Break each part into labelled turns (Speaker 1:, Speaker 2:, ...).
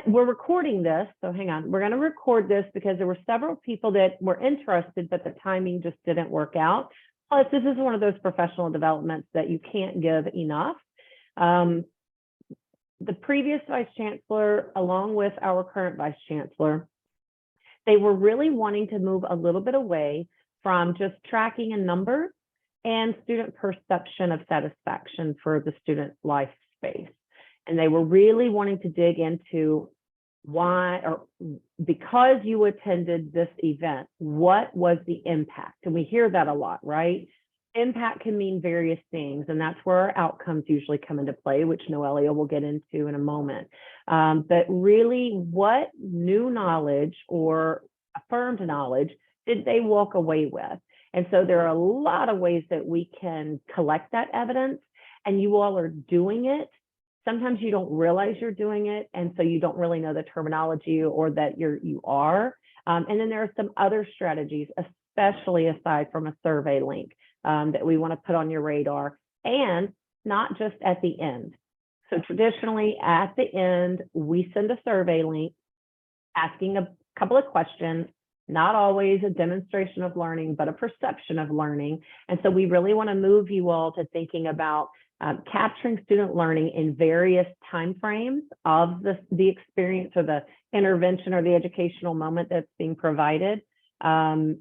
Speaker 1: we're recording this, so hang on. We're going to record this because there were several people that were interested, but the timing just didn't work out. Plus, this is one of those professional developments that you can't give enough. The previous vice chancellor, along with our current vice chancellor, they were really wanting to move a little bit away from just tracking a number and student perception of satisfaction for the student life space. And they were really wanting to dig into why, or because you attended this event, what was the impact? And we hear that a lot, right? Impact can mean various things, and that's where our outcomes usually come into play, which Noelia will get into in a moment. But really, what new knowledge or affirmed knowledge did they walk away with? And so there are a lot of ways that we can collect that evidence, and you all are doing it. Sometimes you don't realize you're doing it, and so you don't really know the terminology or that you are. And then there are some other strategies, especially aside from a survey link, that we want to put on your radar, and not just at the end. So traditionally at the end, we send a survey link asking a couple of questions, not always a demonstration of learning, but a perception of learning. And so we really want to move you all to thinking about capturing student learning in various timeframes of the experience or the intervention or the educational moment that's being provided, and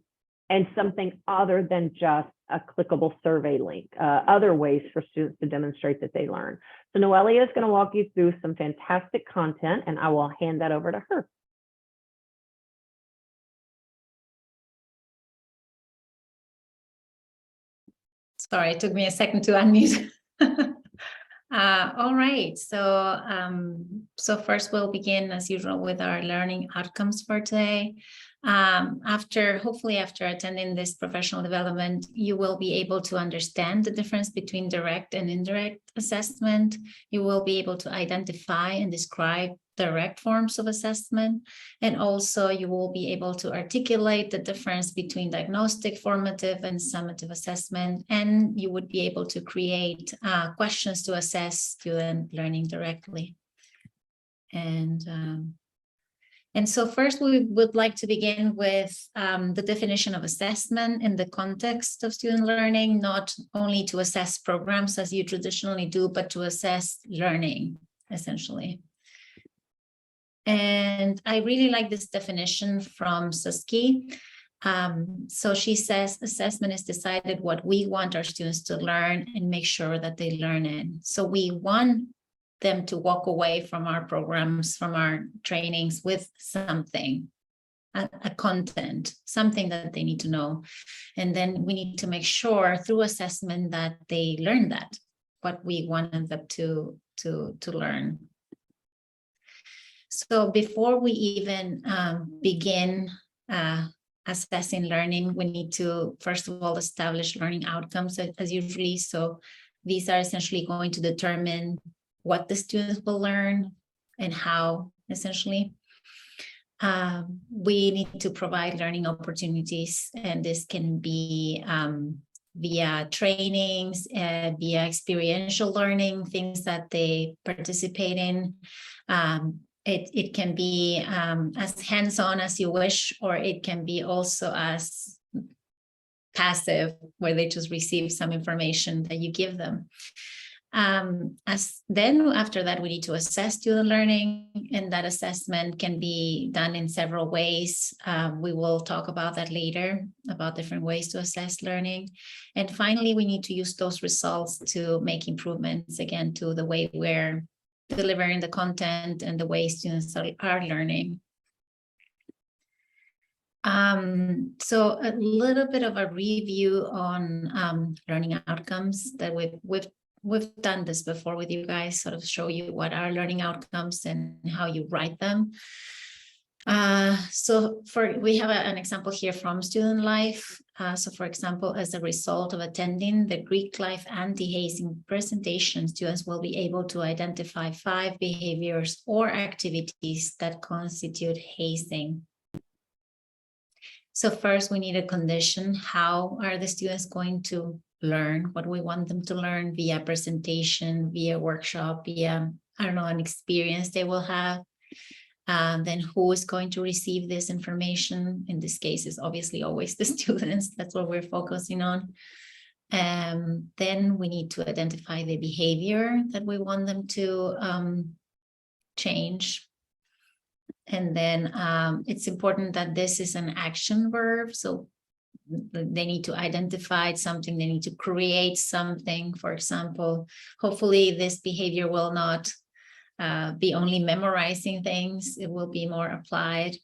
Speaker 1: something other than just a clickable survey link, other ways for students to demonstrate that they learn. So Noelia is going to walk you through some fantastic content, and I will hand that over to her.
Speaker 2: Sorry, it took me a second to unmute. All right, so first we'll begin as usual with our learning outcomes for today. Hopefully after attending this professional development, you will be able to understand the difference between direct and indirect assessment. You will be able to identify and describe direct forms of assessment, and also you will be able to articulate the difference between diagnostic, formative, and summative assessment, and you would be able to create questions to assess student learning directly. And so first we would like to begin with the definition of assessment in the context of student learning, not only to assess programs as you traditionally do, but to assess learning, essentially. And I really like this definition from Susky. So she says, assessment is decided what we want our students to learn and make sure that they learn it. So we want them to walk away from our programs, from our trainings with something, a content, something that they need to know. And then we need to make sure through assessment that they learn that, what we wanted them to learn. So before we even begin assessing learning, we need to, first of all, establish learning outcomes as usually. So these are essentially going to determine what the students will learn and how, essentially. We need to provide learning opportunities, and this can be via trainings, via experiential learning, things that they participate in. It can be as hands-on as you wish, or it can be also as passive, where they just receive some information that you give them. After that, we need to assess student learning, and that assessment can be done in several ways. We will talk about that later, about different ways to assess learning. And finally, we need to use those results to make improvements, again, to the way we're delivering the content and the way students are learning. So a little bit of a review on learning outcomes that we've done this before with you guys, sort of show you what are learning outcomes and how you write them. So we have an example here from student life. So for example, as a result of attending the Greek life anti-hazing presentation, students will be able to identify 5 behaviors or activities that constitute hazing. So first we need a condition. How are the students going to learn what we want them to learn via presentation, via workshop, via, I don't know, an experience they will have? Then who is going to receive this information? In this case, is obviously always the students. That's what we're focusing on. Then we need to identify the behavior that we want them to change. And then it's important that this is an action verb. So they need to identify something, they need to create something. For example, hopefully this behavior will not be only memorizing things, it will be more applied.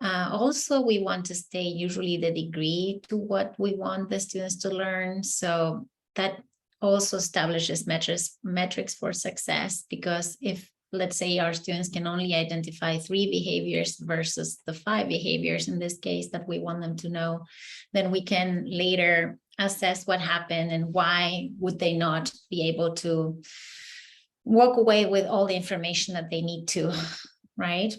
Speaker 2: Also, we want to stay usually the degree to what we want the students to learn. So that also establishes metrics for success, because if, let's say, our students can only identify 3 behaviors versus the 5 behaviors in this case that we want them to know, then we can later assess what happened and why would they not be able to walk away with all the information that they need to, right?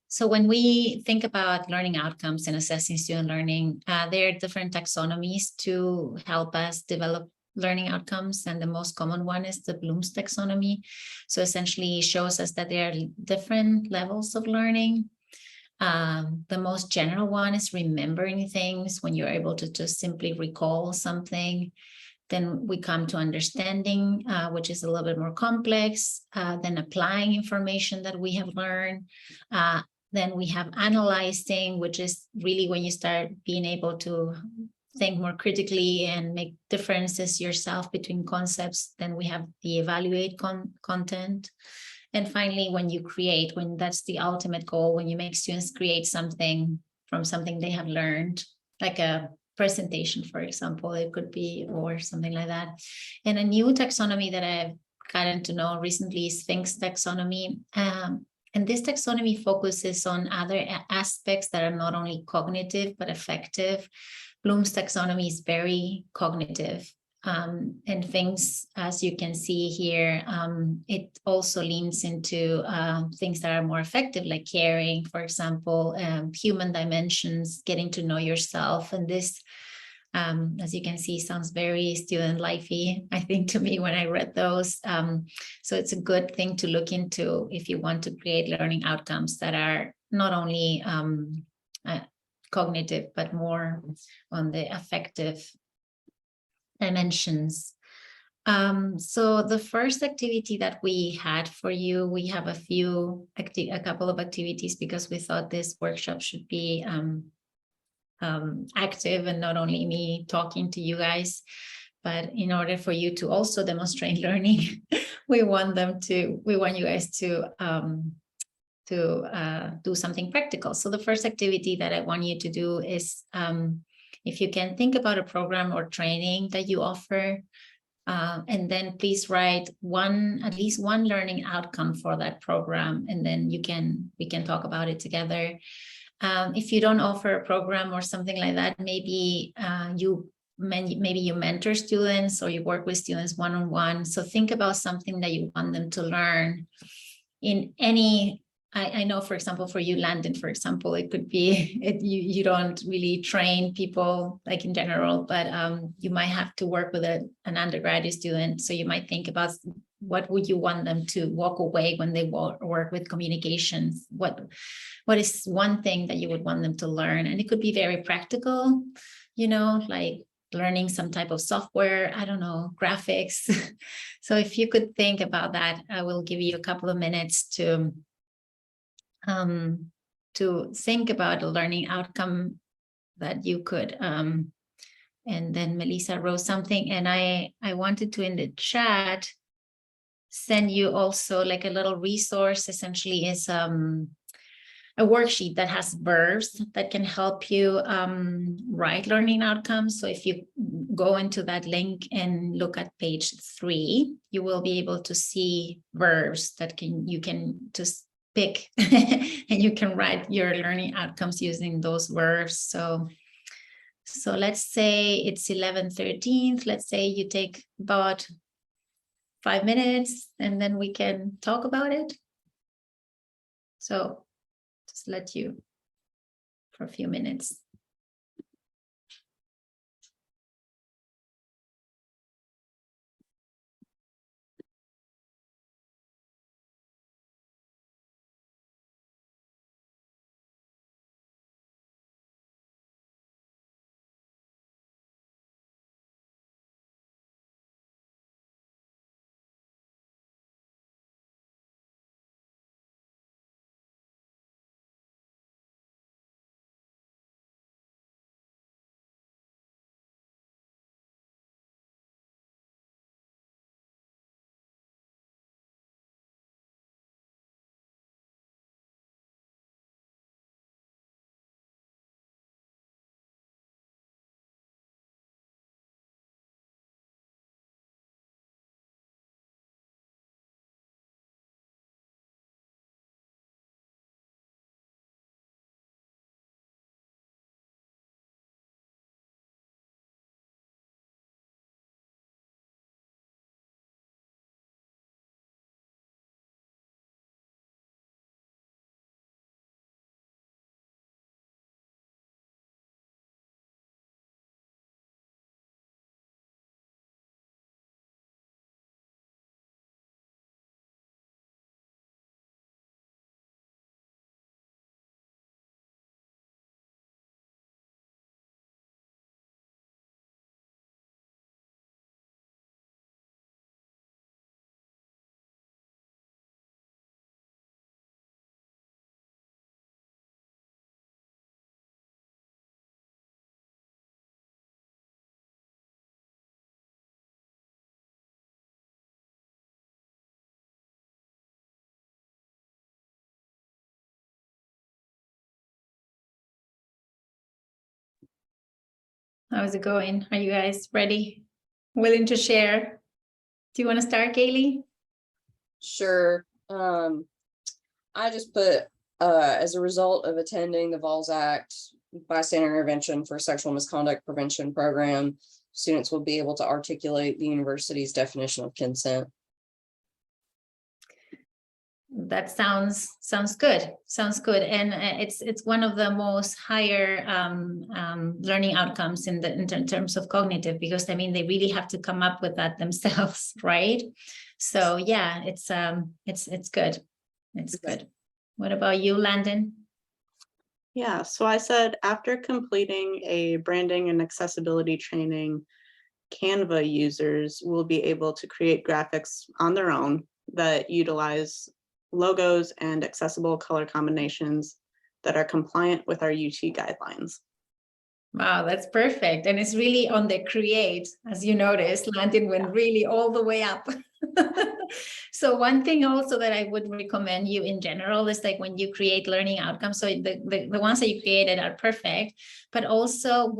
Speaker 2: So when we think about learning outcomes and assessing student learning, there are different taxonomies to help us develop learning outcomes. And the most common one is the Bloom's taxonomy. So essentially it shows us that there are different levels of learning. The most general one is remembering things, when you're able to just simply recall something. Then we come to understanding, which is a little bit more complex. Then applying information that we have learned. Then we have analyzing, which is really when you start being able to think more critically and make differences yourself between concepts. Then we have the evaluate content. And finally, when you create, when that's the ultimate goal, when you make students create something from something they have learned, like a presentation, for example, it could be, or something like that. And a new taxonomy that I've gotten to know recently is Fink's taxonomy. And this taxonomy focuses on other aspects that are not only cognitive, but affective. Bloom's taxonomy is very cognitive. And things, as you can see here, it also leans into things that are more effective, like caring, for example, human dimensions, getting to know yourself. And this, as you can see, sounds very student lifey, I think, to me when I read those. So it's a good thing to look into if you want to create learning outcomes that are not only cognitive, but more on the affective dimensions. So the first activity that we had for you, we have a couple of activities, because we thought this workshop should be active and not only me talking to you guys, but in order for you to also demonstrate learning, we want you guys to do something practical. So the first activity that I want you to do is, if you can think about a program or training that you offer, and then please write at least one learning outcome for that program, and then we can talk about it together. If you don't offer a program or something like that, maybe you mentor students or you work with students one-on-one. So think about something that you want them to learn in any. I know, for example, for you, Landon, for example, it could be you don't really train people like in general, but you might have to work with an undergraduate student. So you might think about what would you want them to walk away when they work with communications? What is one thing that you would want them to learn? And it could be very practical, like learning some type of software, I don't know, graphics. So if you could think about that, I will give you a couple of minutes to think about a learning outcome that you could, and then Melissa wrote something, and I wanted to, in the chat, send you also like a little resource. Essentially is a worksheet that has verbs that can help you write learning outcomes. So if you go into that link and look at page 3, you will be able to see verbs that you can just pick and you can write your learning outcomes using those verbs. So let's say it's 11:13. Let's say you take about 5 minutes and then we can talk about it. So just let you for a few minutes. How's it going? Are you guys ready? Willing to share? Do you want to start, Kaylee?
Speaker 3: Sure. I just put, as a result of attending the Vols Act Bystander Intervention for Sexual Misconduct Prevention Program, students will be able to articulate the university's definition of consent.
Speaker 2: That sounds good. Sounds good, and it's one of the most higher learning outcomes in terms of cognitive, because I mean they really have to come up with that themselves, right? So yeah, it's good. It's good. What about you, Landon?
Speaker 4: Yeah, so I said after completing a branding and accessibility training, Canva users will be able to create graphics on their own that utilize logos and accessible color combinations that are compliant with our UT guidelines.
Speaker 2: Wow, that's perfect. And it's really on the create, as you noticed, Landon went really all the way up. So one thing also that I would recommend you in general is like when you create learning outcomes, so the ones that you created are perfect, but also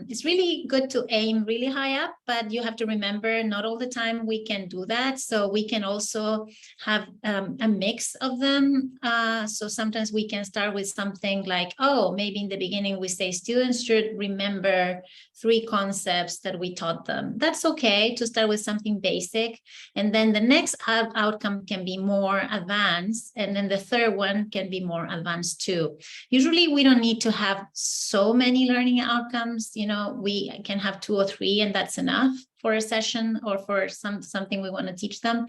Speaker 2: it's really good to aim really high up, but you have to remember not all the time we can do that. So we can also have a mix of them. So sometimes we can start with something like, oh, maybe in the beginning we say students should remember 3 concepts that we taught them. That's okay to start with something basic. And then the next outcome can be more advanced. And then the third one can be more advanced too. Usually we don't need to have so many learning outcomes. You know, we can have 2 or 3 and that's enough for a session or for something we want to teach them.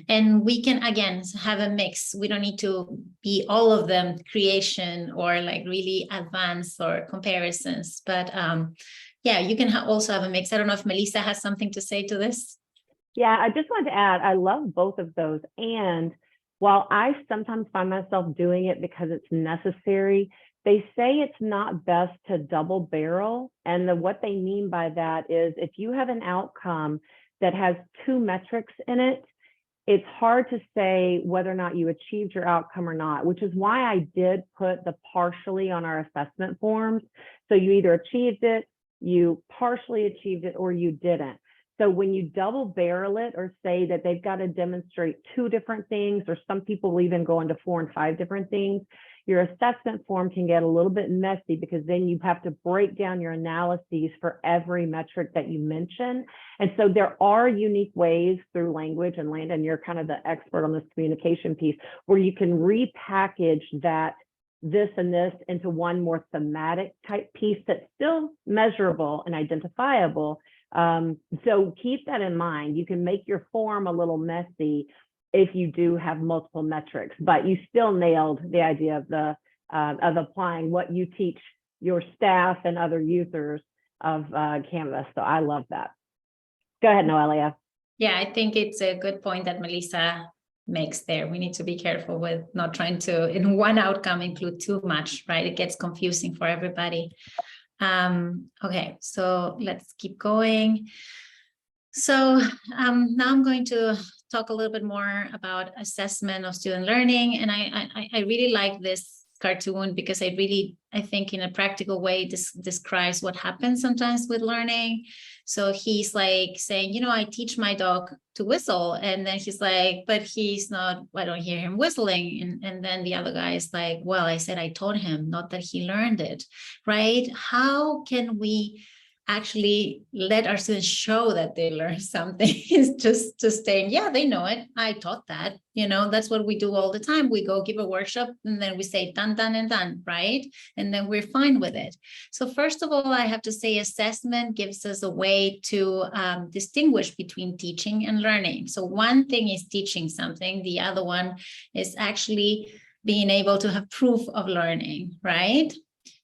Speaker 2: And we can, again, have a mix. We don't need to be all of them creation or like really advanced or comparisons. But yeah, you can also have a mix. I don't know if Melissa has something to say to this.
Speaker 1: Yeah, I just wanted to add, I love both of those. And while I sometimes find myself doing it because it's necessary, they say it's not best to double barrel. And what they mean by that is if you have an outcome that has 2 metrics in it, it's hard to say whether or not you achieved your outcome or not, which is why I did put the partially on our assessment forms. So you either achieved it, you partially achieved it, or you didn't. So when you double barrel it or say that they've got to demonstrate 2 different things, or some people even go into 4 and 5 different things, your assessment form can get a little bit messy because then you have to break down your analyses for every metric that you mention. And so there are unique ways through language, and Landon, you're kind of the expert on this communication piece, where you can repackage that this and this into one more thematic type piece that's still measurable and identifiable. So keep that in mind. You can make your form a little messy if you do have multiple metrics, but you still nailed the idea of applying what you teach your staff and other users of Canvas. So I love that. Go ahead, Noelia.
Speaker 2: Yeah, I think it's a good point that Melissa makes there. We need to be careful with not trying to, in one outcome, include too much, right? It gets confusing for everybody. Okay, so let's keep going. So now I'm going to talk a little bit more about assessment of student learning. And I really like this cartoon because I think in a practical way, this describes what happens sometimes with learning. So he's like saying, you know, I teach my dog to whistle. And then he's like, but he's not, I don't hear him whistling. And then the other guy is like, well, I said I taught him, not that he learned it, right? How can we actually let our students show that they learn something? Is just saying, yeah, they know it. I taught that. You know, that's what we do all the time. We go give a workshop and then we say done, done, and done, right? And then we're fine with it. So first of all, I have to say assessment gives us a way to distinguish between teaching and learning. So one thing is teaching something. The other one is actually being able to have proof of learning, right?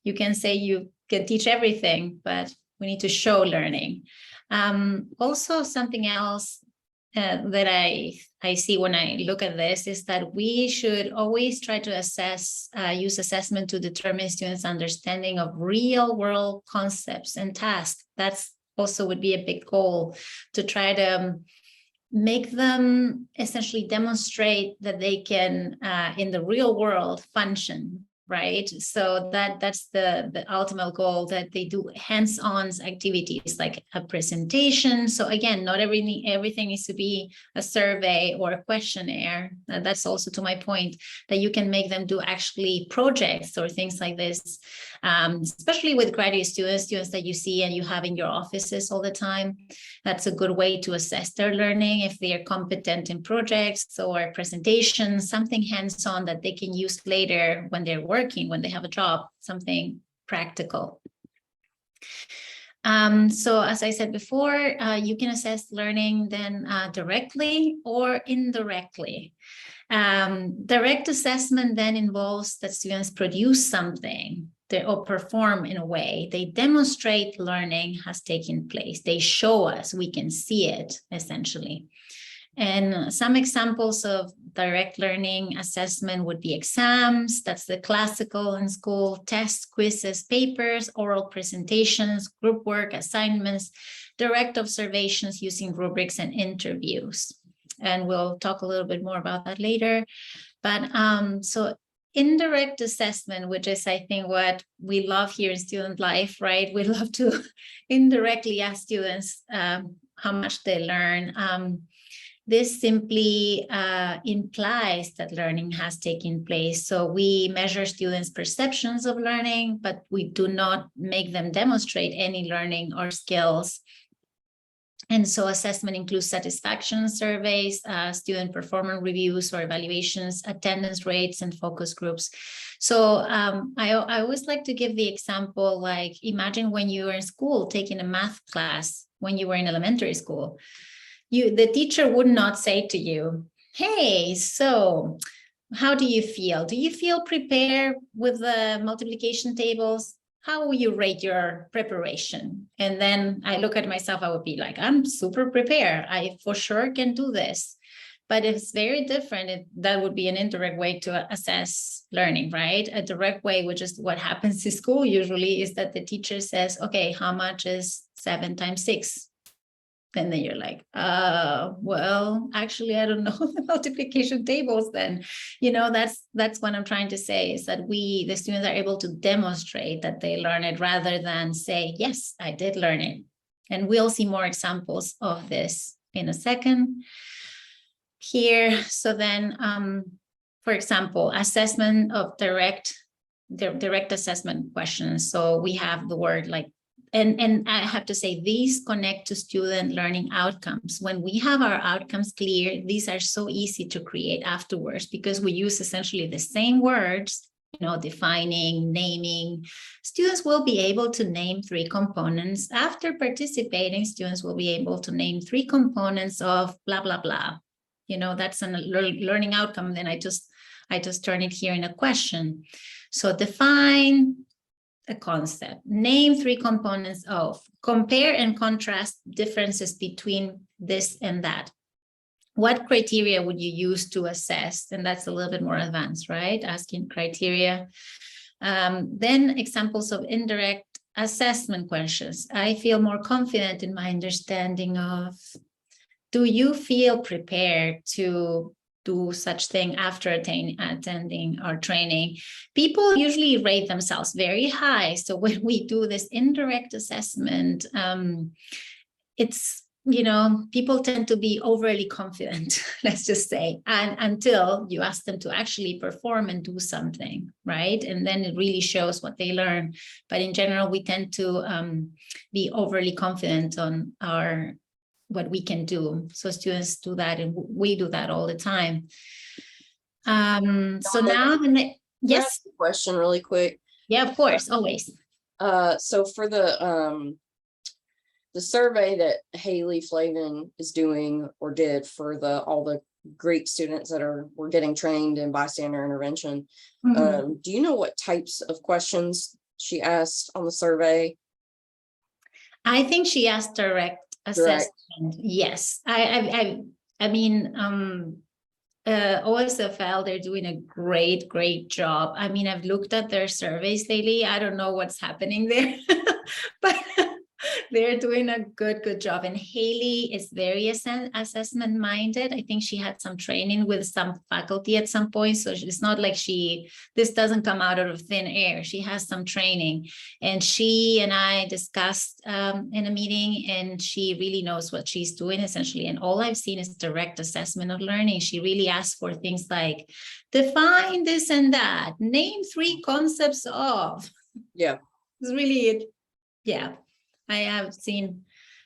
Speaker 2: You can say you can teach everything, but we need to show learning. Also, something else that I see when I look at this is that we should always try to use assessment to determine students' understanding of real world concepts and tasks. That's also would be a big goal, to try to make them essentially demonstrate that they can, in the real world, function, right? So that's the ultimate goal, that they do hands-on activities like a presentation. So again, not everything needs to be a survey or a questionnaire. That's also to my point, that you can make them do actually projects or things like this, especially with graduate students that you see and you have in your offices all the time. That's a good way to assess their learning, if they are competent in projects or presentations, something hands-on that they can use later when they're working, when they have a job, something practical. So as I said before, you can assess learning then directly or indirectly. Direct assessment then involves that students produce something or perform in a way. They demonstrate learning has taken place. They show us, we can see it essentially. And some examples of direct learning assessment would be exams, that's the classical in school, tests, quizzes, papers, oral presentations, group work, assignments, direct observations using rubrics and interviews. And we'll talk a little bit more about that later. But so indirect assessment, which is, I think, what we love here in student life, right? We love to indirectly ask students how much they learn. This simply implies that learning has taken place. So we measure students' perceptions of learning, but we do not make them demonstrate any learning or skills. And so assessment includes satisfaction surveys, student performance reviews or evaluations, attendance rates, and focus groups. So I always like to give the example, like imagine when you were in school taking a math class, when you were in elementary school. The teacher would not say to you, hey, so how do you feel? Do you feel prepared with the multiplication tables? How will you rate your preparation? And then I look at myself, I would be like, I'm super prepared. I for sure can do this. But it's very different. That would be an indirect way to assess learning, right? A direct way, which is what happens in school usually, is that the teacher says, okay, how much is 7 times 6? And then you're like, well, actually, I don't know the multiplication tables then. You know, that's what I'm trying to say, is that the students are able to demonstrate that they learn it rather than say, yes, I did learn it. And we'll see more examples of this in a second here. So then, for example, assessment of direct assessment questions. So we have the word like, and I have to say, these connect to student learning outcomes. When we have our outcomes clear, these are so easy to create afterwards because we use essentially the same words, you know, defining, naming. Students will be able to name 3 components. After participating, students will be able to name 3 components of blah, blah, blah. You know, that's a learning outcome. Then I just turn it here in a question. So define a concept, name 3 components of, compare and contrast differences between this and that. What criteria would you use to assess? And that's a little bit more advanced, right? Asking criteria. Then examples of indirect assessment questions. I feel more confident in my understanding of, do you feel prepared to do such thing after attending our training? People usually rate themselves very high. So when we do this indirect assessment, it's, you know, people tend to be overly confident, let's just say, and until you ask them to actually perform and do something, right? And then it really shows what they learn. But in general, we tend to be overly confident on what we can do. So students do that, and we do that all the time. So now yes,
Speaker 3: Question really quick.
Speaker 2: yeah, of course, always.
Speaker 3: So for the survey that Haley Flavin is doing or did for all the great students that were getting trained in bystander intervention, do you know what types of questions she asked on the survey?
Speaker 2: I think she asked direct assessment. Yes, I mean, OSFL, they're doing a great job. I mean, I've looked at their surveys lately. I don't know what's happening there, but They're doing a good job. And Haley is very assessment minded. I think she had some training with some faculty at some point. So it's not like this doesn't come out of thin air. She has some training, and she and I discussed in a meeting, and she really knows what she's doing essentially. And all I've seen is direct assessment of learning. She really asked for things like define this and that, name 3 concepts of.
Speaker 3: Yeah.
Speaker 2: It's really it. Yeah. I have seen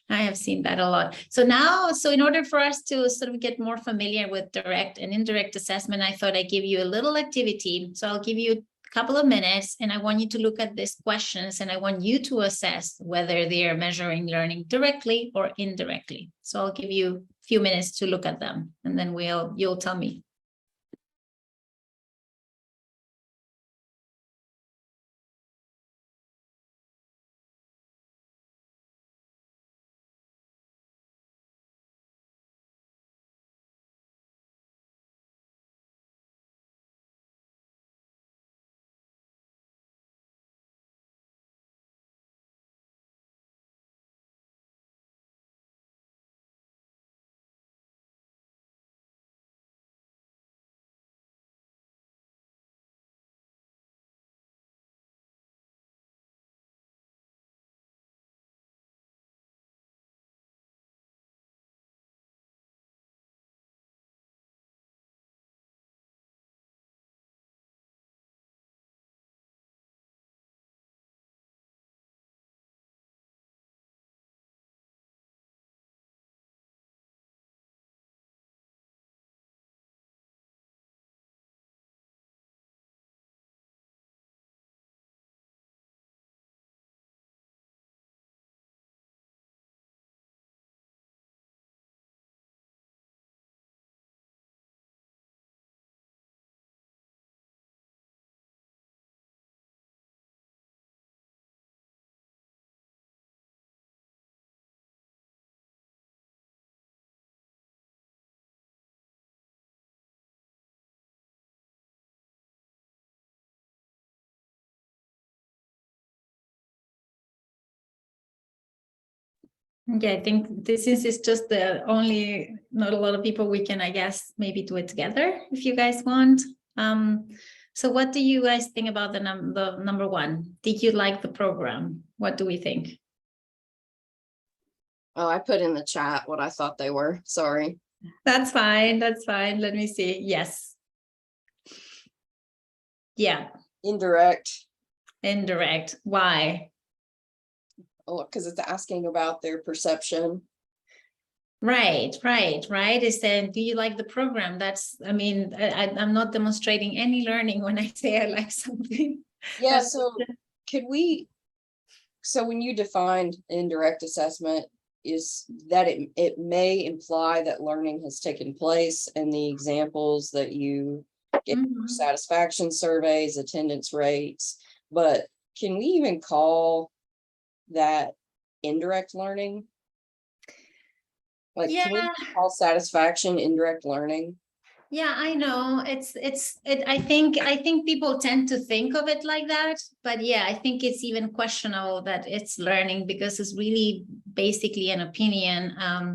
Speaker 2: that a lot. So in order for us to sort of get more familiar with direct and indirect assessment, I thought I'd give you a little activity. So I'll give you a couple of minutes, and I want you to look at these questions, and I want you to assess whether they are measuring learning directly or indirectly. So I'll give you a few minutes to look at them, and then you'll tell me. Okay, I think this is just not a lot of people, we can, I guess, maybe do it together if you guys want. So what do you guys think about the number 1? Did you like the program? What do we think?
Speaker 3: Oh, I put in the chat what I thought they were. Sorry.
Speaker 2: That's fine. That's fine. Let me see. Yes. Yeah.
Speaker 3: Indirect.
Speaker 2: Indirect. Why?
Speaker 3: Oh, because it's asking about their perception.
Speaker 2: Right. Is saying, do you like the program? I'm not demonstrating any learning when I say I like something.
Speaker 3: Yeah, so so when you defined indirect assessment, is that it may imply that learning has taken place, and the examples that you get satisfaction surveys, attendance rates, but can we even call that indirect learning? Like,
Speaker 2: yeah.
Speaker 3: Can we call satisfaction indirect learning?
Speaker 2: Yeah, I know. I think people tend to think of it like that, but yeah, I think it's even questionable that it's learning, because it's really basically an opinion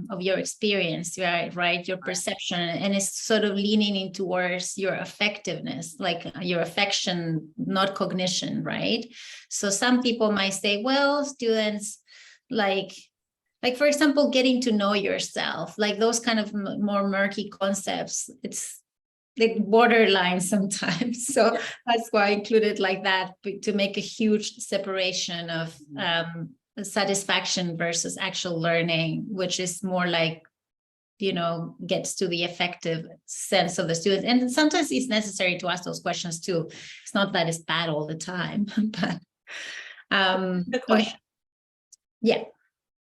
Speaker 2: of your experience, right? Your perception, and it's sort of leaning in towards your effectiveness, like your affection, not cognition, right? So some people might say, well, students like, for example, getting to know yourself, like those kind of more murky concepts, it's like borderline sometimes. So that's why I included like that, to make a huge separation of satisfaction versus actual learning, which is more like, gets to the effective sense of the students. And sometimes it's necessary to ask those questions too. It's not that it's bad all the time, but
Speaker 4: The question.
Speaker 2: Yeah.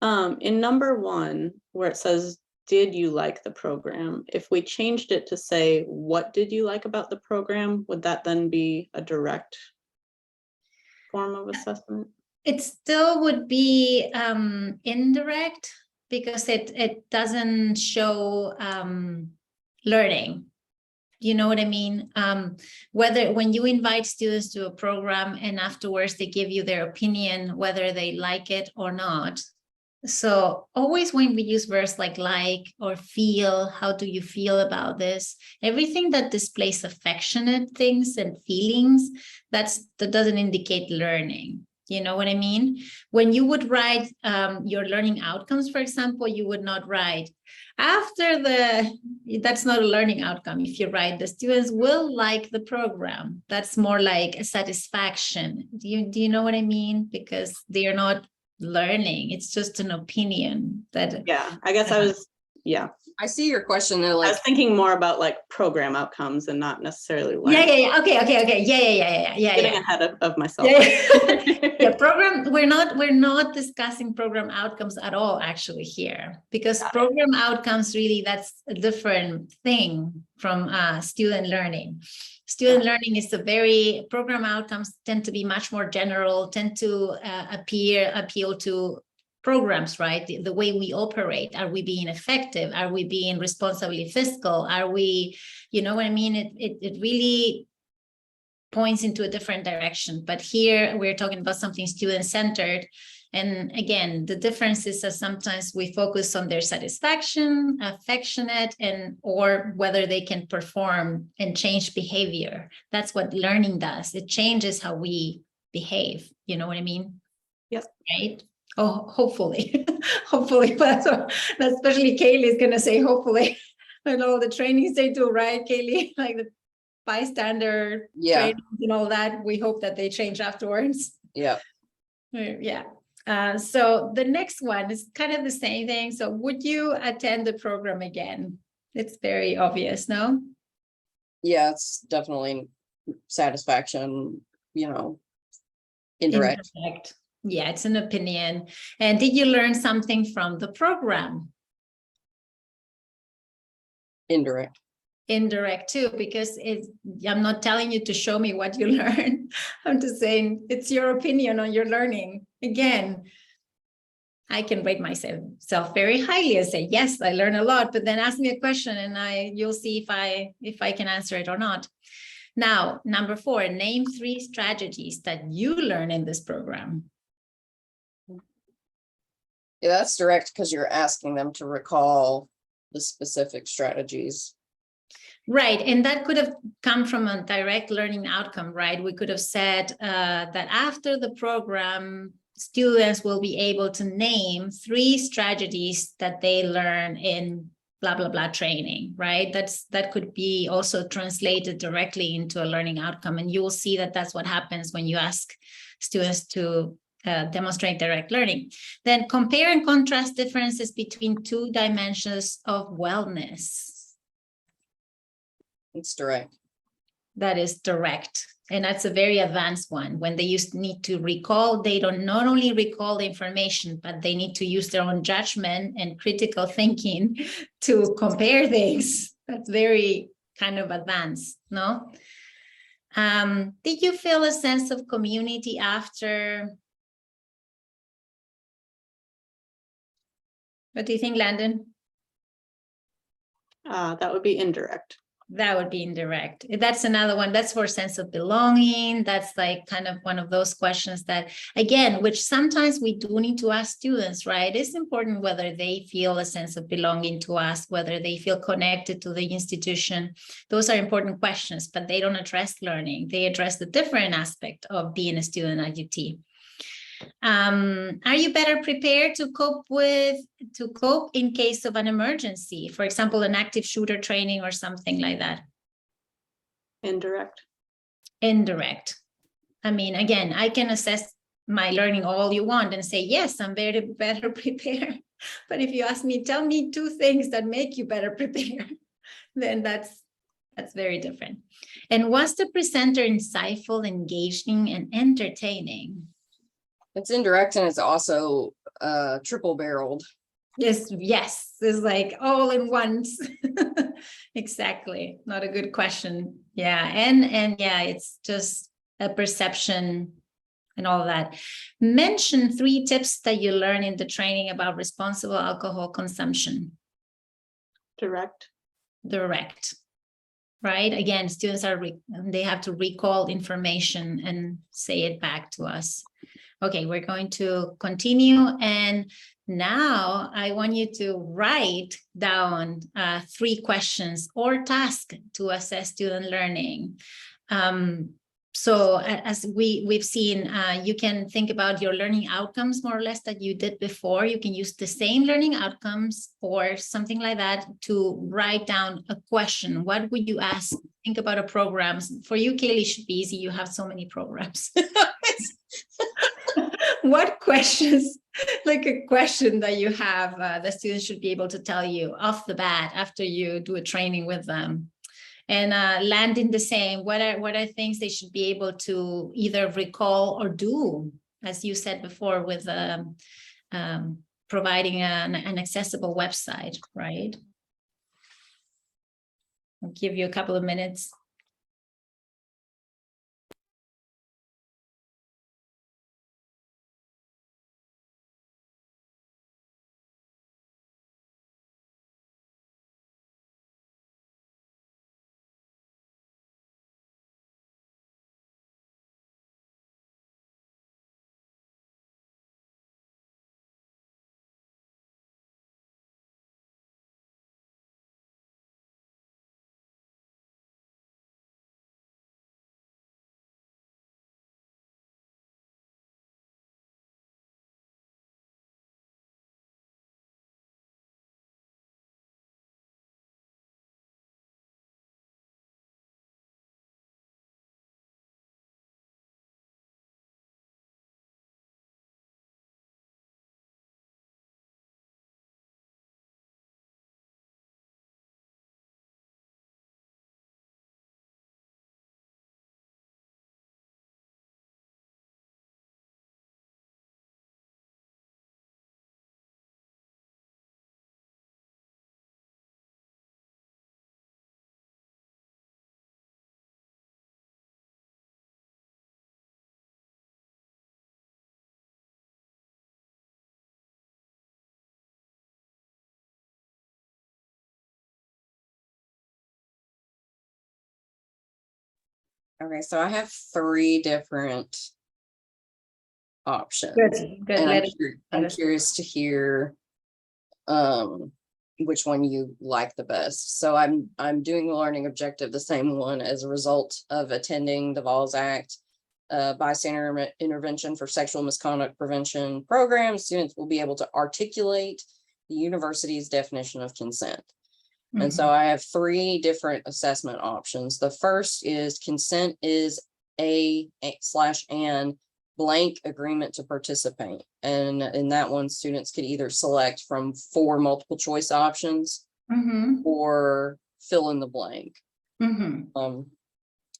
Speaker 4: In number 1, where it says, did you like the program? If we changed it to say, what did you like about the program? Would that then be a direct form of assessment?
Speaker 2: It still would be indirect, because it doesn't show learning. You know what I mean? When you invite students to a program and afterwards they give you their opinion, whether they like it or not, So always when we use verbs like or feel, how do you feel about this? Everything that displays affectionate things and feelings, that doesn't indicate learning. You know what I mean? When you would write your learning outcomes, for example, you would not write that's not a learning outcome. If you write the students will like the program, that's more like a satisfaction. Do you know what I mean? Because they are not learning, it's just an opinion that
Speaker 4: Yeah, I guess
Speaker 3: I see your question though,
Speaker 4: I
Speaker 3: like,
Speaker 4: was thinking more about like program outcomes and not necessarily
Speaker 2: yeah
Speaker 4: learning.
Speaker 2: okay yeah
Speaker 4: Getting ahead of myself.
Speaker 2: yeah program, we're not discussing program outcomes at all actually here, because program outcomes really, that's a different thing from student learning. Student learning is program outcomes tend to be much more general, tend to appeal to programs, right? The way we operate. Are we being effective? Are we being responsibly fiscal? Are we, you know what I mean? It really points into a different direction. But here we're talking about something student-centered. And again, the difference is that sometimes we focus on their satisfaction, affectionate, or whether they can perform and change behavior. That's what learning does. It changes how we behave. You know what I mean?
Speaker 4: Yes.
Speaker 2: Right? Oh, hopefully, hopefully, but especially Kaylee is going to say hopefully, and all the trainings they do, right, Kaylee? Like the bystander trainings and all that. We hope that they change afterwards.
Speaker 3: Yeah.
Speaker 2: Yeah. So the next one is kind of the same thing. So would you attend the program again? It's very obvious, no?
Speaker 3: Yeah, it's definitely satisfaction, indirect.
Speaker 2: Yeah, it's an opinion. And did you learn something from the program?
Speaker 3: Indirect.
Speaker 2: Indirect too, because I'm not telling you to show me what you learn. I'm just saying it's your opinion on your learning. Again, I can rate myself very highly and say, yes, I learn a lot, but then ask me a question and you'll see if I can answer it or not. Now, number 4, name 3 strategies that you learn in this program.
Speaker 3: Yeah, that's direct because you're asking them to recall the specific strategies.
Speaker 2: Right. And that could have come from a direct learning outcome, right? We could have said that after the program, students will be able to name 3 strategies that they learn in blah, blah, blah training, right? That could be also translated directly into a learning outcome. And you will see that that's what happens when you ask students to demonstrate direct learning. Then compare and contrast differences between 2 dimensions of wellness.
Speaker 3: It's direct.
Speaker 2: That is direct. And that's a very advanced one. When they need to recall, they don't not only recall the information, but they need to use their own judgment and critical thinking to compare things. That's very kind of advanced, no? Did you feel a sense of community after? What do you think, Landon?
Speaker 4: That would be indirect.
Speaker 2: That would be indirect. That's another one. That's for sense of belonging. That's like kind of one of those questions that, again, which sometimes we do need to ask students, right? It's important whether they feel a sense of belonging to us, whether they feel connected to the institution. Those are important questions, but they don't address learning. They address the different aspect of being a student at UT. Are you better prepared to cope in case of an emergency? For example, an active shooter training or something like that.
Speaker 4: Indirect.
Speaker 2: Indirect. I mean, again, I can assess my learning all you want and say, yes, I'm better prepared. But if you ask me, tell me 2 things that make you better prepared, then that's very different. And was the presenter insightful, engaging, and entertaining?
Speaker 3: It's indirect and it's also triple barreled.
Speaker 2: Yes, it's like all in once. Exactly. Not a good question. Yeah. And yeah, it's just a perception and all that. Mention 3 tips that you learn in the training about responsible alcohol consumption.
Speaker 4: Direct.
Speaker 2: Right? Again, students they have to recall information and say it back to us. Okay, we're going to continue. And Now I want you to write down 3 questions or tasks to assess student learning. So as we've seen, you can think about your learning outcomes more or less that you did before. You can use the same learning outcomes or something like that to write down a question. What would you ask? Think about a program. For you, Kaylee, it should be easy. You have so many programs. What questions, like a question that you have, the students should be able to tell you off the bat after you do a training with them. And land in the same, what are things they should be able to either recall or do, as you said before, with providing an accessible website, right? I'll give you a couple of minutes.
Speaker 3: Okay, so I have 3 different options.
Speaker 2: Good,
Speaker 3: And
Speaker 2: let
Speaker 3: I'm
Speaker 2: us-
Speaker 3: curious to hear which one you like the best. So I'm doing the learning objective, the same one as a result of attending the Vols Act bystander intervention for sexual misconduct prevention program. Students will be able to articulate the university's definition of consent. And so I have 3 different assessment options. The first is consent is an blank agreement to participate. And in that one, students could either select from 4 multiple choice options or fill in the blank.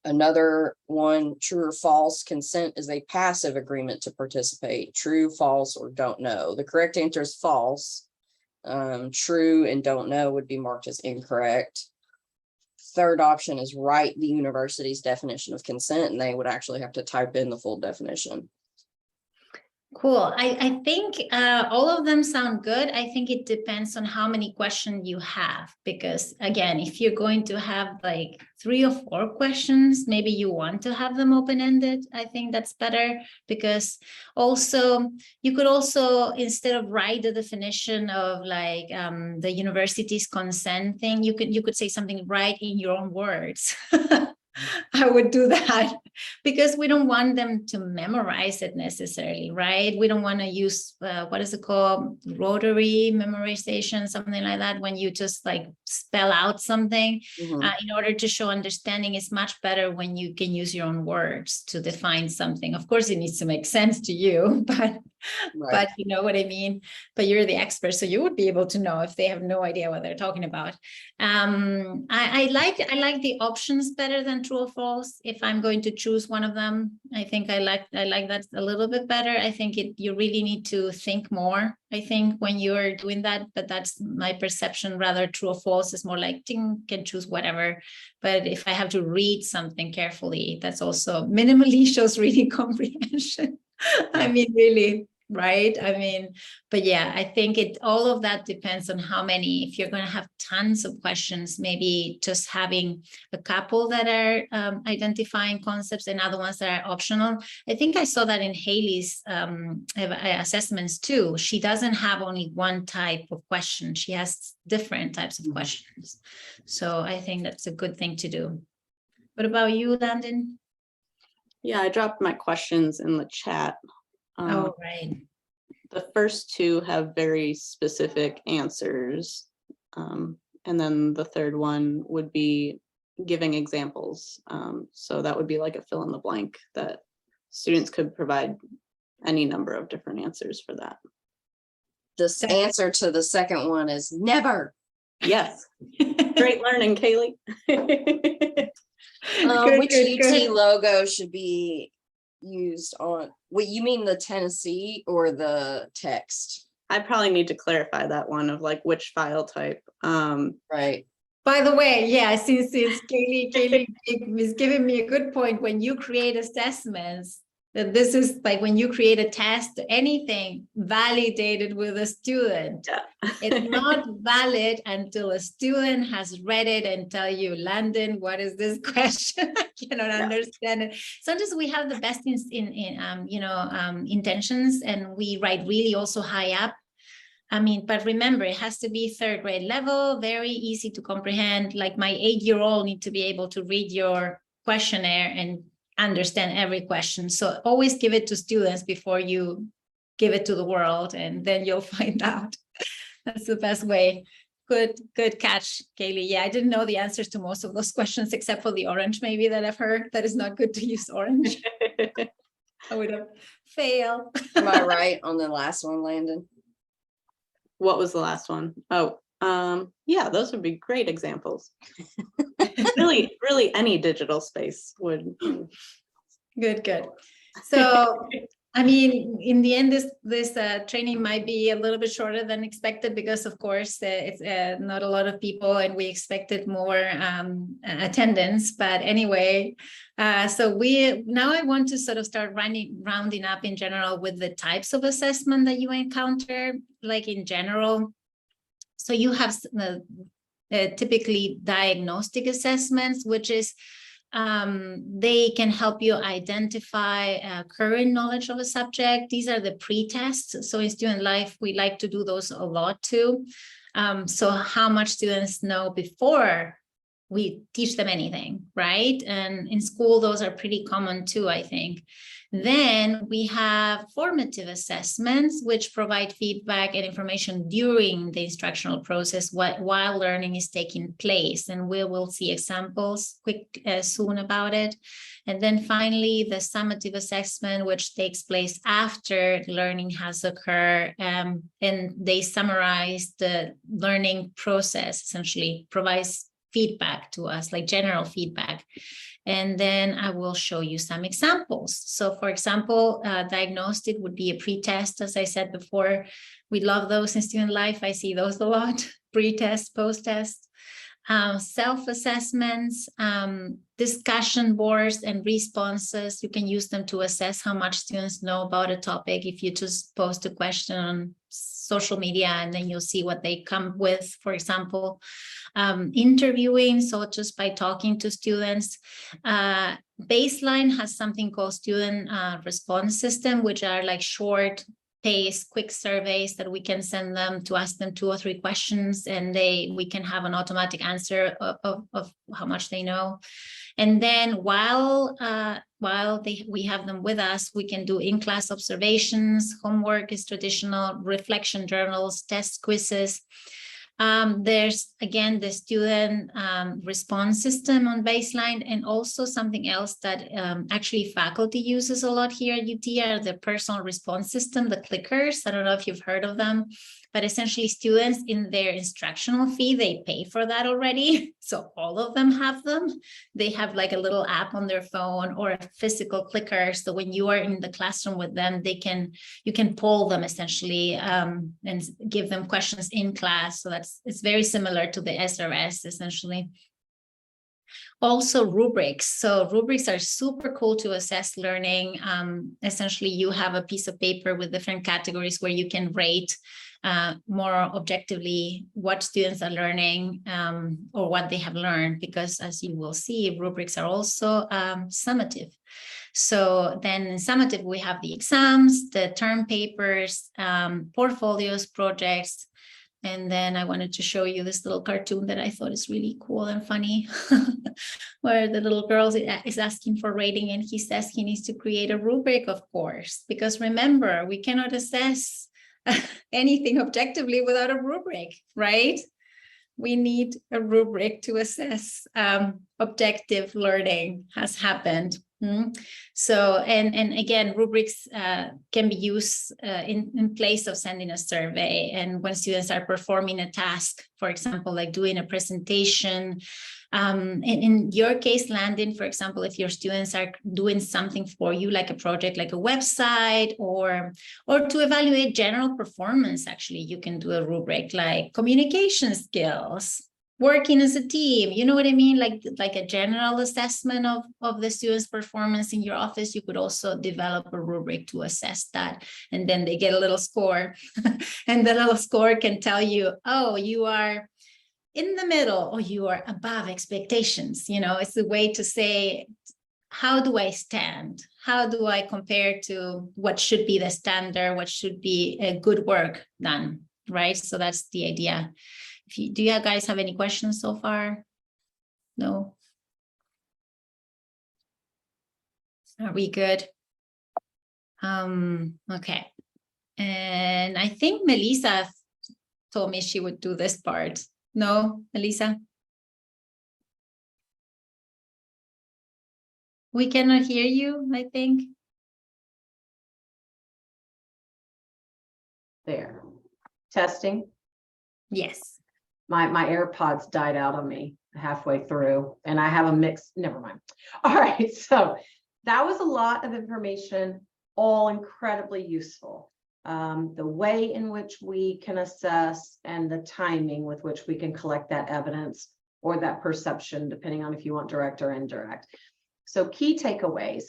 Speaker 3: Another one, true or false, consent is a passive agreement to participate. True, false, or don't know. The correct answer is false. True and don't know would be marked as incorrect. Third option is write the university's definition of consent, and they would actually have to type in the full definition.
Speaker 2: Cool. I think all of them sound good. I think it depends on how many questions you have, because again, if you're going to have like 3 or 4 questions, maybe you want to have them open-ended. I think that's better, because also you could also, instead of write the definition of like the university's consent thing, you could say something right in your own words. I would do that, because we don't want them to memorize it necessarily, right? We don't want to use, what is it called? Rotary memorization, something like that. When you just like spell out something in order to show understanding, is much better when you can use your own words to define something. Of course, it needs to make sense to you, but but you know what I mean? But you're the expert, so you would be able to know if they have no idea what they're talking about. I like the options better than true or false. If I'm going to choose one of them, I think I like that a little bit better. I think you really need to think more, I think, when you're doing that, but that's my perception. Rather, true or false is more like, ding, can choose whatever. But if I have to read something carefully, that's also minimally shows reading comprehension. I mean, really, right? I mean, but yeah, I think all of that depends on how many. If you're going to have tons of questions, maybe just having a couple that are identifying concepts and other ones that are optional. I think I saw that in Haley's assessments too. She doesn't have only one type of question. She has different types of questions. So I think that's a good thing to do. What about you, Landon?
Speaker 4: Yeah, I dropped my questions in the chat.
Speaker 2: Oh, right.
Speaker 4: The first two have very specific answers. And then the third one would be giving examples. So that would be like a fill in the blank that students could provide any number of different answers for that.
Speaker 3: The answer to the second one is never.
Speaker 4: Yes, great learning, Kaylee.
Speaker 3: Which UT logo should be used on, what you mean, the Tennessee or the text?
Speaker 4: I probably need to clarify that one of like which file type.
Speaker 3: Right.
Speaker 2: By the way, yeah, since Kaylee is giving me a good point, when you create assessments, that this is like when you create a test, anything validated with a student.
Speaker 4: Yeah.
Speaker 2: It's not valid until a student has read it and tell you, Landon, what is this question? I cannot understand it. Sometimes we have the best intentions, and we write really also high up. I mean, but remember, it has to be third grade level, very easy to comprehend. Like my 8-year-old need to be able to read your questionnaire and understand every question. So always give it to students before you give it to the world, and then you'll find out. That's the best way. Good catch, Kaylee. Yeah, I didn't know the answers to most of those questions except for the orange, maybe, that I've heard. That is not good to use orange. I would have failed.
Speaker 3: Am I right on the last one, Landon?
Speaker 4: What was the last one? Oh, yeah, those would be great examples. really any digital space would.
Speaker 2: Good. So, I mean, in the end, this training might be a little bit shorter than expected because, of course, it's not a lot of people, and we expected more attendance. But anyway, so now I want to sort of start rounding up in general with the types of assessment that you encounter, like in general. So you have typically diagnostic assessments, which is they can help you identify current knowledge of a subject. These are the pre-tests. So in student life, we like to do those a lot too. So how much students know before we teach them anything, right? And in school, those are pretty common too, I think. Then we have formative assessments, which provide feedback and information during the instructional process while learning is taking place. And we will see examples soon about it. And then finally, the summative assessment, which takes place after learning has occurred. And they summarize the learning process, essentially provides feedback to us, like general feedback. And then I will show you some examples. So for example, diagnostic would be a pre-test. As I said before, we love those in student life. I see those a lot, pre-test, post-test. Self-assessments, discussion boards and responses. You can use them to assess how much students know about a topic. If you just post a question on social media and then you'll see what they come with, for example. Interviewing, so just by talking to students. Baseline has something called student response system, which are like short pace, quick surveys that we can send them to ask them 2 or 3 questions, and we can have an automatic answer of how much they know. And then while we have them with us, we can do in-class observations. Homework is traditional, reflection journals, test quizzes. There's again the student response system on baseline, and also something else that actually faculty uses a lot here at UT are the personal response system, the clickers. I don't know if you've heard of them, but essentially students in their instructional fee, they pay for that already. So all of them have them. They have like a little app on their phone or a physical clicker. So when you are in the classroom with them, you can poll them essentially and give them questions in class. So it's very similar to the SRS essentially. Also rubrics. So rubrics are super cool to assess learning. Essentially, you have a piece of paper with different categories where you can rate more objectively what students are learning or what they have learned, because as you will see, rubrics are also summative. So then in summative, we have the exams, the term papers, portfolios, projects. And then I wanted to show you this little cartoon that I thought is really cool and funny, where the little girl is asking for rating, and he says he needs to create a rubric, of course, because remember, we cannot assess anything objectively without a rubric, right? We need a rubric to assess objective learning has happened. So, and again, rubrics can be used in place of sending a survey. And when students are performing a task, for example, like doing a presentation, in your case, Landon, for example, if your students are doing something for you, like a project, like a website, or to evaluate general performance, actually, you can do a rubric like communication skills, working as a team, you know what I mean? Like a general assessment of the student's performance in your office. You could also develop a rubric to assess that. And then they get a little score and the little score can tell you, oh, you are in the middle or you are above expectations. You know, it's a way to say, how do I stand? How do I compare to what should be the standard, what should be a good work done, right? So that's the idea. Do you guys have any questions so far? No? Are we good? Okay. And I think Melissa told me she would do this part. No, Melissa? We cannot hear you, I think.
Speaker 5: There. Testing.
Speaker 2: Yes.
Speaker 5: My AirPods died out on me halfway through, and I have a mix. Never mind. All right, so that was a lot of information, all incredibly useful. The way in which we can assess and the timing with which we can collect that evidence or that perception, depending on if you want direct or indirect. So key takeaways.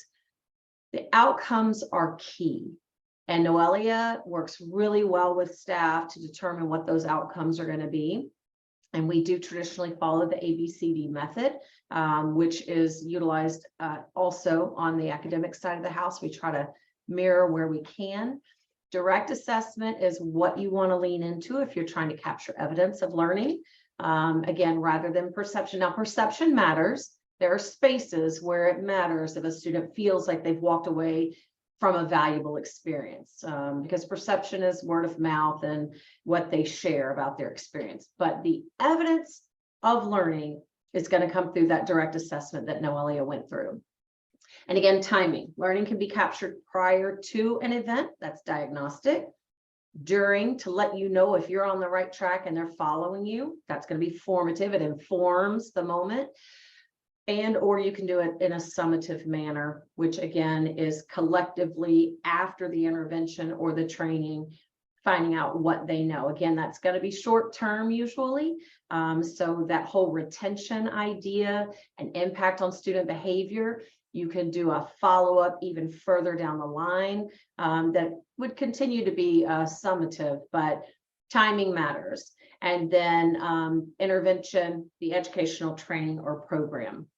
Speaker 5: The outcomes are key. And Noelia works really well with staff to determine what those outcomes are going to be. And we do traditionally follow the ABCD method, which is utilized also on the academic side of the house. We try to mirror where we can. Direct assessment is what you want to lean into if you're trying to capture evidence of learning, again, rather than perception. Now, perception matters. There are spaces where it matters if a student feels like they've walked away from a valuable experience, because perception is word of mouth and what they share about their experience. But the evidence of learning is going to come through that direct assessment that Noelia went through. And again, timing. Learning can be captured prior to an event, that's diagnostic. During, to let you know if you're on the right track and they're following you, that's going to be formative. It informs the moment. And or you can do it in a summative manner, which again is collectively after the intervention or the training, finding out what they know. Again, that's going to be short term usually. So that whole retention idea and impact on student behavior, you can do a follow-up even further down the line that would continue to be summative, but timing matters. And then intervention, the educational training or program.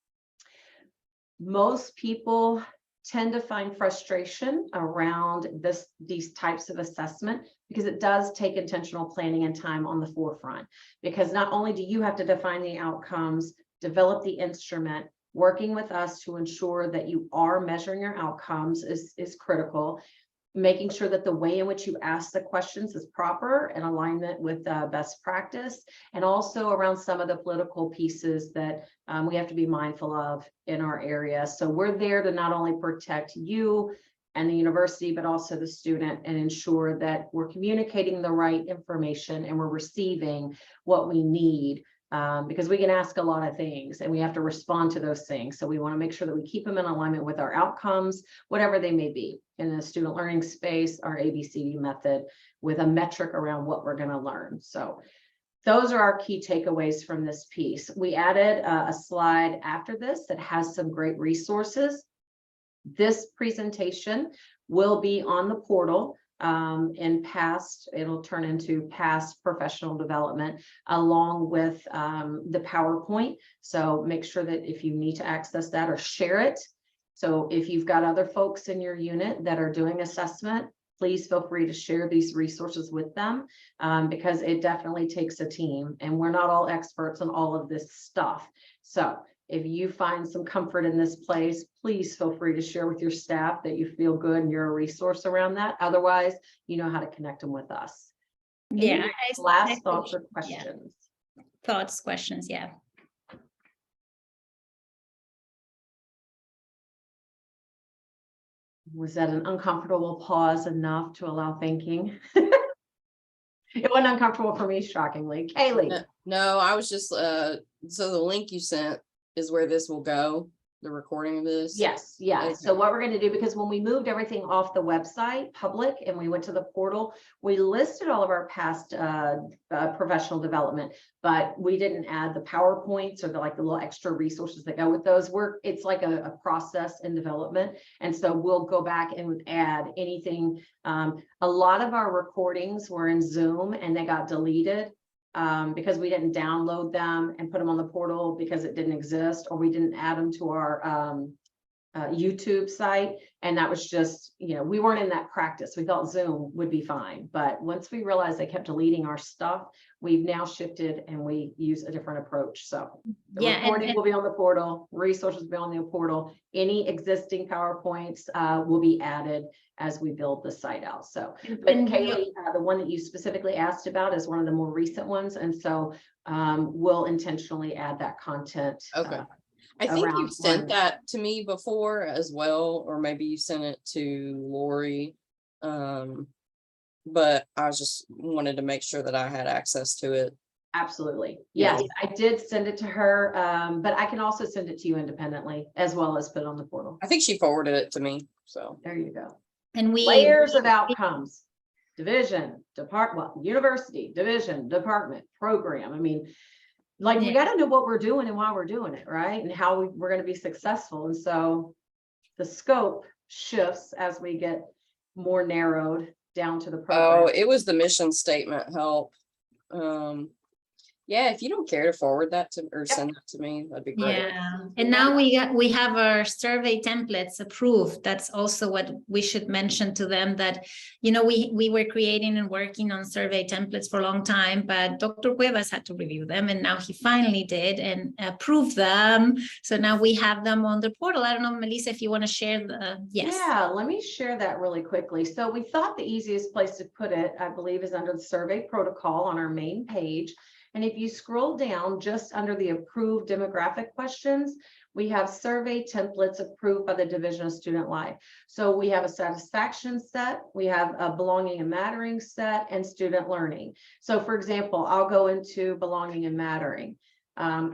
Speaker 5: Most people tend to find frustration around these types of assessment because it does take intentional planning and time on the forefront, because not only do you have to define the outcomes, develop the instrument, working with us to ensure that you are measuring your outcomes is critical. Making sure that the way in which you ask the questions is proper in alignment with best practice, and also around some of the political pieces that we have to be mindful of in our area. So we're there to not only protect you and the university, but also the student, and ensure that we're communicating the right information and we're receiving what we need. Because we can ask a lot of things and we have to respond to those things. So we want to make sure that we keep them in alignment with our outcomes, whatever they may be in the student learning space, our ABCD method with a metric around what we're going to learn. So those are our key takeaways from this piece. We added a slide after this that has some great resources. This presentation will be on the portal it'll turn into past professional development along with the PowerPoint. So make sure that if you need to access that or share it. So if you've got other folks in your unit that are doing assessment, please feel free to share these resources with them because it definitely takes a team and we're not all experts on all of this stuff. So if you find some comfort in this place, please feel free to share with your staff that you feel good and you're a resource around that. Otherwise, you know how to connect them with us. Any
Speaker 2: Yeah.
Speaker 5: last thoughts or questions?
Speaker 2: Thoughts, questions, yeah.
Speaker 5: Was that an uncomfortable pause enough to allow thinking? It wasn't uncomfortable for me, shockingly. Kaylee.
Speaker 3: No, I was just, so the link you sent is where this will go, the recording of this?
Speaker 5: Yes, yeah.
Speaker 3: Okay.
Speaker 5: So what we're going to do, because when we moved everything off the website, public, and we went to the portal, we listed all of our past professional development, but we didn't add the PowerPoints or the little extra resources that go with those. It's like a process in development. And so we'll go back and add anything. A lot of our recordings were in Zoom and they got deleted. Because we didn't download them and put them on the portal because it didn't exist, or we didn't add them to our YouTube site. And that was just, we weren't in that practice. We thought Zoom would be fine. But once we realized they kept deleting our stuff, we've now shifted and we use a different approach. So the recording will be on the portal, resources will be on the portal. Any existing PowerPoints will be added as we build the site out. So, but Kaylee, the one that you specifically asked about is one of the more recent ones. And so we'll intentionally add that content.
Speaker 3: Okay. I think
Speaker 5: around
Speaker 3: you've sent
Speaker 5: learning.
Speaker 3: that to me before as well, or maybe you sent it to Lori. But I just wanted to make sure that I had access to it.
Speaker 5: Absolutely.
Speaker 3: Yeah.
Speaker 5: Yes, I did send it to her, but I can also send it to you independently as well as put it on the portal.
Speaker 3: I think she forwarded it to me, so.
Speaker 5: There you go.
Speaker 2: And
Speaker 5: Layers of outcomes, division, university, division, department, program. I mean, we got to know what we're doing and why we're doing it, right? And how we're going to be successful. And so the scope shifts as we get more narrowed down to the program.
Speaker 3: Oh, it was the mission statement help. Yeah, if you don't care to forward that to or send that to me, that'd be great.
Speaker 2: Yeah, and now we have our survey templates approved. That's also what we should mention to them, that we were creating and working on survey templates for a long time, but Dr. Cuevas had to review them, and now he finally did and approved them. So now we have them on the portal. I don't know, Melissa, if you want to share the
Speaker 5: Yeah, let me share that really quickly. So we thought the easiest place to put it, I believe, is under the survey protocol on our main page. And if you scroll down just under the approved demographic questions, we have survey templates approved by the Division of Student Life. So we have a satisfaction set, we have a belonging and mattering set, and student learning. So for example, I'll go into belonging and mattering.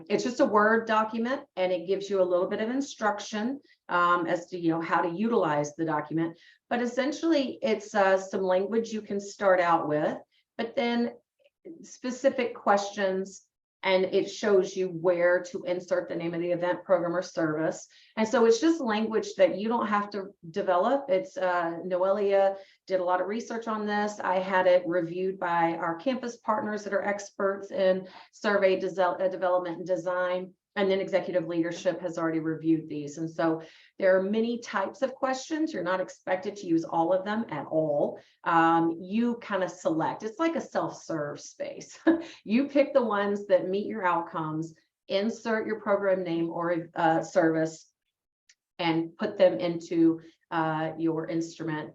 Speaker 5: It's just a Word document and it gives you a little bit of instruction as to how to utilize the document. But essentially it's some language you can start out with, but then specific questions, and it shows you where to insert the name of the event, program, or service. And so it's just language that you don't have to develop. It's Noelia did a lot of research on this. I had it reviewed by our campus partners that are experts in survey development and design. And then executive leadership has already reviewed these. And so there are many types of questions. You're not expected to use all of them at all. You kind of select. It's like a self-serve space. You pick the ones that meet your outcomes, insert your program name or service, and put them into your instrument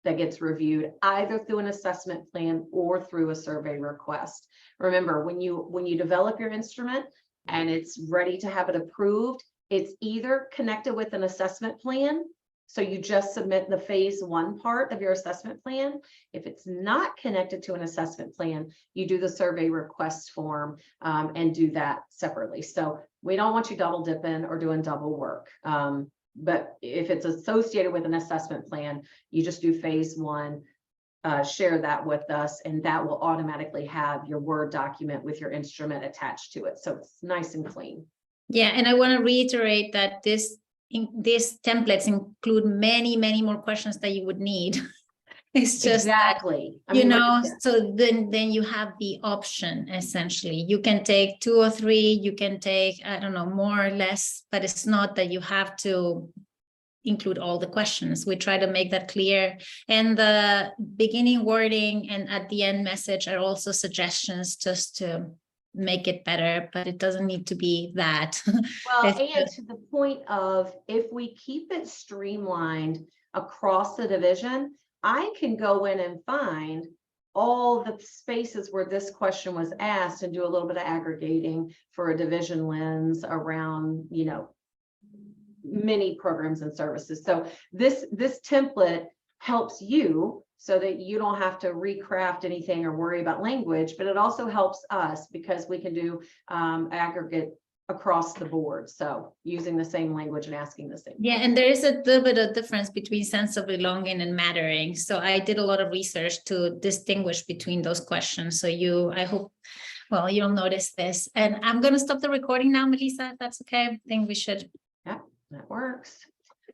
Speaker 5: that gets reviewed either through an assessment plan or through a survey request. Remember, when you develop your instrument, and it's ready to have it approved, it's either connected with an assessment plan. So you just submit the phase 1 part of your assessment plan. If it's not connected to an assessment plan, you do the survey request form and do that separately. So we don't want you double dipping or doing double work. But if it's associated with an assessment plan, you just do phase 1, share that with us, and that will automatically have your Word document with your instrument attached to it. So it's nice and clean.
Speaker 2: Yeah, and I want to reiterate that these templates include many, many more questions that you would need. It's just that,
Speaker 5: Exactly. I
Speaker 2: you
Speaker 5: mean,
Speaker 2: know,
Speaker 5: yeah.
Speaker 2: so then you have the option, essentially. You can take 2 or 3, you can take, I don't know, more or less, but it's not that you have to include all the questions. We try to make that clear. And the beginning wording and at the end message are also suggestions just to make it better, but it doesn't need to be that.
Speaker 5: Well,
Speaker 2: It's
Speaker 5: and to the point of, if we keep it streamlined across the division, I can go in and find all the spaces where this question was asked and do a little bit of aggregating for a division lens around, you know, many programs and services. So this template helps you so that you don't have to recraft anything or worry about language, but it also helps us because we can do aggregate across the board. So using the same language and asking the same.
Speaker 2: Yeah, and there is a little bit of difference between sense of belonging and mattering. So I did a lot of research to distinguish between those questions. So I hope, well, you'll notice this. And I'm going to stop the recording now, Melissa, if that's okay. I think we should.
Speaker 5: Yeah, that works.